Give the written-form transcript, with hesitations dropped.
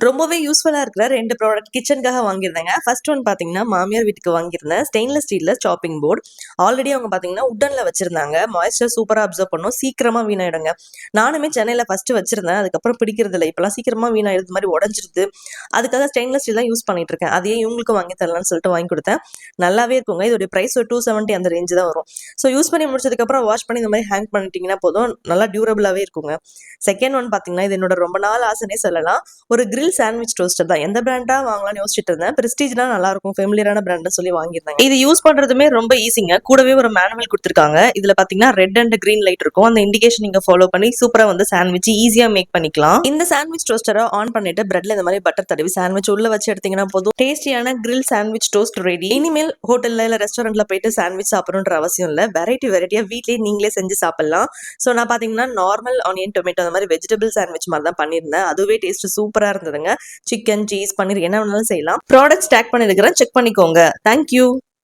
ரொம்பவே யூஸ்ஃபுல்லா இருக்கிற 2 ப்ராடக்ட் கிச்சனுக்காக வாங்கியிருந்தேங்க. ஃபர்ஸ்ட் ஒன் பார்த்தீங்கன்னா, மாமியார் வீட்டுக்கு வாங்கியிருந்தேன். ஸ்டெயின்லெஸ் ஸ்டீல்ல சாப்பிங் போர்ட். ஆல்ரெடி அவங்க பார்த்தீங்கன்னா, வுட்டன்ல வச்சிருந்தாங்க. மாய்ஸ்சர் சூப்பரா அப்சர்வ் பண்ணும். சீக்கிரமா வீணாயிடுங்க. நானுமே சென்னையில ஃபர்ஸ்ட் வச்சிருந்தேன். அதுக்கப்புறம் பிடிக்கிறதில்ல. இப்பலாம் சீக்கிரமா வீணாயிடுது மாரி உடைஞ்சிருது. அதுக்காக ஸ்டெயின்லெஸ் ஸ்டீல் தான் யூஸ் பண்ணிட்டு இருக்கேன். அதையே இவங்களுக்கும் வாங்கி தரலாம்னு சொல்லிட்டு வாங்கி கொடுத்தேன். நல்லாவே இருக்குங்க. இதோட பிரைஸ் ஒரு 270 அந்த ரேஞ்ச் தான் வரும். ஸோ யூஸ் பண்ணி முடிச்சதுக்கப்புறம் வாஷ் பண்ணி இந்த மாதிரி ஹேங் பண்ணிட்டீங்கன்னா போதும். நல்லா டியூரபிளாவே இருக்குங்க. செகண்ட் ஒன் பார்த்தீங்கன்னா, இது என்னோட ரொம்ப நாள் ஆசைன்னே சொல்லலாம். ஒரு கிரில் சாண்ட்விச் டோஸ்டர் தான். எந்த பிராண்டா வாங்கலாம்னு யோசிச்சுட்டு இருந்தேன். பிரஸ்டீஜ்னா நல்லா இருக்கும், ஃபெமிலியரான பிராண்ட் சொல்லி வாங்கியிருந்தேன். இது யூஸ் பண்றதுமே ரொம்ப ஈஸிங்க. கூடவே ஒரு மேனுவல் கொடுத்துருக்காங்க. இதுல பாத்தீங்கன்னா ரெட் அண்ட் கிரீன் லைட் இருக்கும். அந்த இண்டிகேஷன் நீங்க ஃபாலோ பண்ணி சூப்பரா வந்து சாண்ட்விச் ஈஸியா மேக் பண்ணிக்கலாம். இந்த சாண்ட்விச் டோஸ்டரை ஆன் பண்ணிட்டு பிரெட்ல இந்த மாதிரி பட்டர் தடவி சாண்ட்விச் உள்ள வச்சு எடுத்தீங்கன்னா போதும். டேஸ்டியான கிரில் சாண்ட்விச் டோஸ்ட் ரெடி. இனிமேல் ஹோட்டல்ல இல்ல ரெஸ்டாரண்ட்ல போயிட்டு சாண்ட்விச் சாப்பிடணுன்ற அவசியம் இல்ல. வெரைட்டியா வீட்லயே நீங்களே செஞ்சு சாப்பிடலாம். ஸோ நான் பாத்தீங்கன்னா நார்மல் ஆனியன் டொமேட்டோ அந்த மாதிரி வெஜிடபிள் சாண்ட்விச் மாதிரி தான் பண்ணியிருந்தேன். அதுவே டேஸ்ட் சூப்பரா இருந்ததுங்க. சிக்கன், சீஸ், பன்னீர் என்ன வேணாலும் செய்யலாம். ப்ராடக்ட் ஸ்டாக் பண்ணிருக்கிறேன், செக் பண்ணிக்கோங்க. தேங்க்யூ.